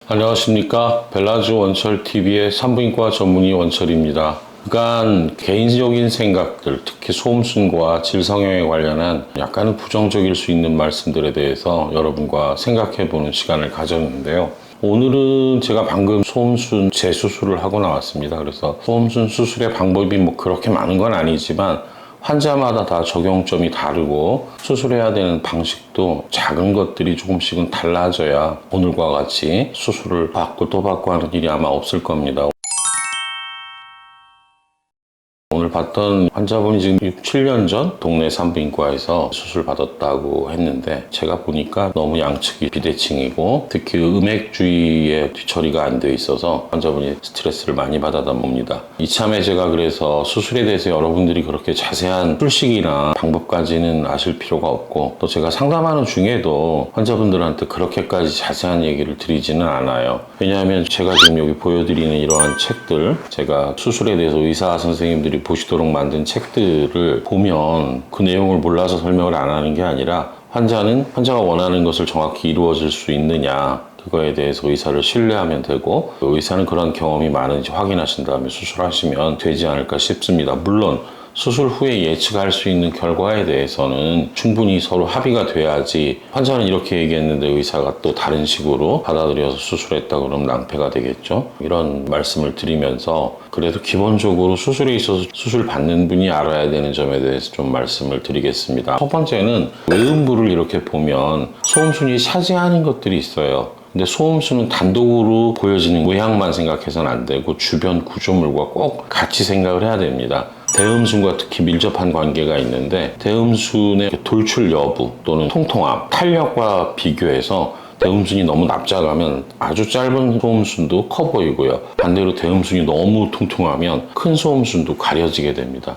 안녕하십니까. 벨라즈 원철TV의 산부인과 전문의 원철입니다. 그간 개인적인 생각들, 특히 소음순과 질성형에 관련한 약간은 부정적일 수 있는 말씀들에 대해서 여러분과 생각해보는 시간을 가졌는데요. 오늘은 제가 방금 소음순 재수술을 하고 나왔습니다. 그래서 소음순 수술의 방법이 그렇게 많은 건 아니지만 환자마다 다 적용점이 다르고 수술해야 되는 방식도 작은 것들이 조금씩은 달라져야 오늘과 같이 수술을 받고 또 받고 하는 일이 아마 없을 겁니다. 오늘 봤던 환자분이 지금 6, 7년 전 동네 산부인과에서 수술 받았다고 했는데 제가 보니까 너무 양측이 비대칭이고 특히 음액 주위에 뒤처리가 안 돼 있어서 환자분이 스트레스를 많이 받았다 봅니다. 이참에 제가 그래서 수술에 대해서 여러분들이 그렇게 자세한 술식이나 방법까지는 아실 필요가 없고 또 제가 상담하는 중에도 환자분들한테 그렇게까지 자세한 얘기를 드리지는 않아요. 왜냐하면 제가 지금 여기 보여드리는 이러한 책들, 제가 수술에 대해서 의사 선생님들이 보시도록 만든 책들을 보면 그 내용을 몰라서 설명을 안 하는 게 아니라 환자가 원하는 것을 정확히 이루어질 수 있느냐, 그거에 대해서 의사를 신뢰하면 되고 의사는 그런 경험이 많은지 확인하신 다음에 수술하시면 되지 않을까 싶습니다. 물론 수술 후에 예측할 수 있는 결과에 대해서는 충분히 서로 합의가 돼야지, 환자는 이렇게 얘기했는데 의사가 또 다른 식으로 받아들여서 수술했다 그러면 낭패가 되겠죠. 이런 말씀을 드리면서 그래도 기본적으로 수술에 있어서 수술 받는 분이 알아야 되는 점에 대해서 좀 말씀을 드리겠습니다. 첫 번째는 외음부를 이렇게 보면 소음순이 차지하는 것들이 있어요. 근데 소음수는 단독으로 보여지는 모양만 생각해서는 안 되고 주변 구조물과 꼭 같이 생각을 해야 됩니다. 대음순과 특히 밀접한 관계가 있는데 대음순의 돌출 여부 또는 통통함, 탄력과 비교해서 대음순이 너무 납작하면 아주 짧은 소음순도 커 보이고요. 반대로 대음순이 너무 통통하면 큰 소음순도 가려지게 됩니다.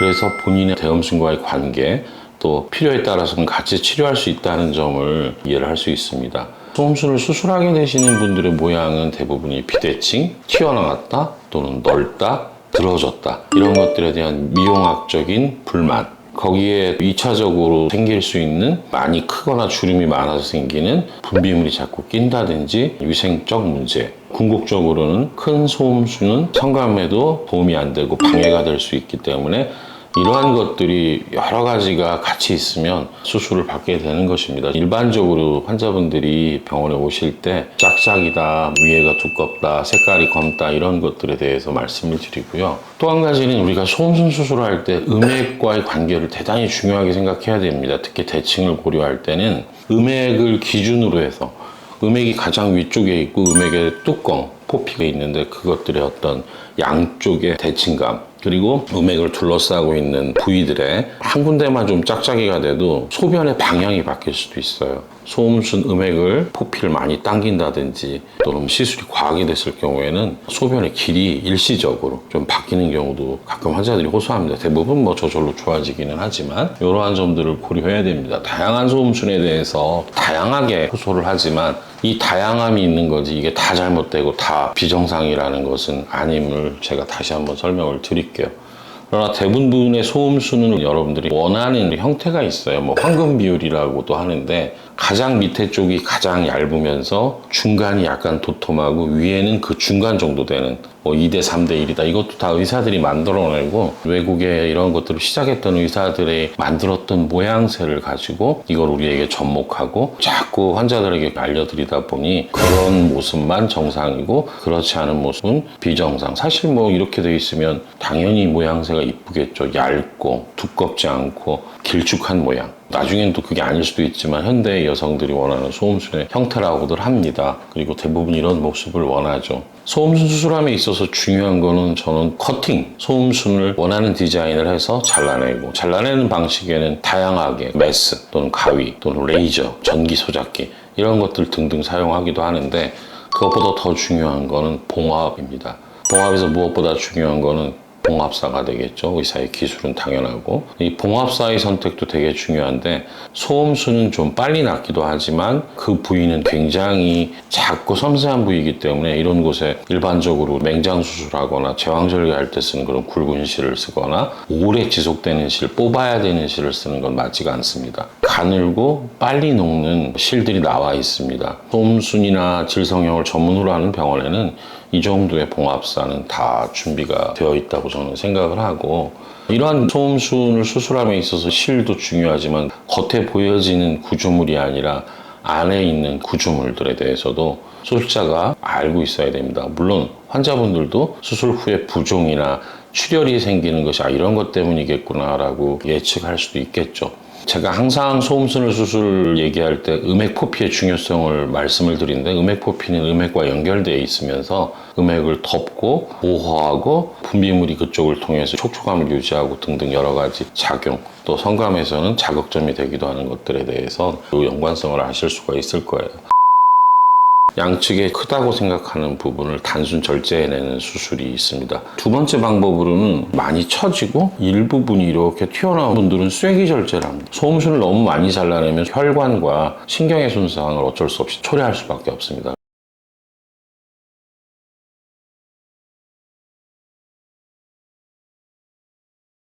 그래서 본인의 대음순과의 관계, 또 필요에 따라서는 같이 치료할 수 있다는 점을 이해를 할 수 있습니다. 소음순을 수술하게 되시는 분들의 모양은 대부분이 비대칭, 튀어나왔다 또는 넓다, 늘어졌다, 이런 것들에 대한 미용학적인 불만, 거기에 2차적으로 생길 수 있는 많이 크거나 주름이 많아서 생기는 분비물이 자꾸 낀다든지 위생적 문제, 궁극적으로는 큰 소음수는 성감에도 도움이 안 되고 방해가 될 수 있기 때문에 이러한 것들이 여러 가지가 같이 있으면 수술을 받게 되는 것입니다. 일반적으로 환자분들이 병원에 오실 때 짝짝이다, 위에가 두껍다, 색깔이 검다, 이런 것들에 대해서 말씀을 드리고요. 또 한 가지는 우리가 소음순 수술을 할 때 음액과의 관계를 대단히 중요하게 생각해야 됩니다. 특히 대칭을 고려할 때는 음액을 기준으로 해서 음액이 가장 위쪽에 있고 음액의 뚜껑, 포피가 있는데 그것들의 어떤 양쪽의 대칭감, 그리고 음액을 둘러싸고 있는 부위들의 한 군데만 좀 짝짝이가 돼도 소변의 방향이 바뀔 수도 있어요. 소음순 음액을 포피를 많이 당긴다든지 또는 시술이 과하게 됐을 경우에는 소변의 길이 일시적으로 좀 바뀌는 경우도 가끔 환자들이 호소합니다. 대부분 저절로 좋아지기는 하지만 이러한 점들을 고려해야 됩니다. 다양한 소음순에 대해서 다양하게 호소를 하지만 이 다양함이 있는 거지 이게 다 잘못되고 다 비정상이라는 것은 아님을 제가 다시 한번 설명을 드릴게요. 그러나 대부분의 소음수는 여러분들이 원하는 형태가 있어요. 황금 비율이라고도 하는데 가장 밑에 쪽이 가장 얇으면서 중간이 약간 도톰하고 위에는 그 중간 정도 되는 2대 3대 1이다. 이것도 다 의사들이 만들어내고 외국에 이런 것들을 시작했던 의사들이 만들었던 모양새를 가지고 이걸 우리에게 접목하고 자꾸 환자들에게 알려드리다 보니 그런 모습만 정상이고 그렇지 않은 모습은 비정상. 사실 이렇게 돼 있으면 당연히 모양새가 이쁘겠죠. 얇고 두껍지 않고 길쭉한 모양. 나중엔 또 그게 아닐 수도 있지만 현대의 여성들이 원하는 소음순의 형태라고들 합니다. 그리고 대부분 이런 모습을 원하죠. 소음순 수술함에 있어서 중요한 거는 저는 커팅, 소음순을 원하는 디자인을 해서 잘라내고, 잘라내는 방식에는 다양하게 메스 또는 가위 또는 레이저, 전기 소작기 이런 것들 등등 사용하기도 하는데 그것보다 더 중요한 거는 봉합입니다. 봉합에서 무엇보다 중요한 거는 봉합사가 되겠죠. 의사의 기술은 당연하고 이 봉합사의 선택도 되게 중요한데 소음수는 좀 빨리 낫기도 하지만 그 부위는 굉장히 작고 섬세한 부위이기 때문에 이런 곳에 일반적으로 맹장 수술하거나 제왕절개할 때 쓰는 그런 굵은 실을 쓰거나 오래 지속되는 실, 뽑아야 되는 실을 쓰는 건 맞지가 않습니다. 가늘고 빨리 녹는 실들이 나와 있습니다. 소음순이나 질성형을 전문으로 하는 병원에는 이 정도의 봉합사는 다 준비가 되어 있다고 저는 생각을 하고, 이러한 소음순을 수술함에 있어서 실도 중요하지만 겉에 보여지는 구조물이 아니라 안에 있는 구조물들에 대해서도 수술자가 알고 있어야 됩니다. 물론 환자분들도 수술 후에 부종이나 출혈이 생기는 것이 이런 것 때문이겠구나라고 예측할 수도 있겠죠. 제가 항상 소음순을 수술 얘기할 때 음액포피의 중요성을 말씀을 드리는데, 음액포피는 음액과 연결되어 있으면서 음액을 덮고 보호하고 분비물이 그쪽을 통해서 촉촉함을 유지하고 등등 여러 가지 작용, 또 성감에서는 자극점이 되기도 하는 것들에 대해서 연관성을 아실 수가 있을 거예요. 양측에 크다고 생각하는 부분을 단순 절제해내는 수술이 있습니다. 두 번째 방법으로는 많이 처지고 일부분이 이렇게 튀어나온 분들은 쐐기 절제를 합니다. 소음순을 너무 많이 잘라내면 혈관과 신경의 손상을 어쩔 수 없이 초래할 수밖에 없습니다.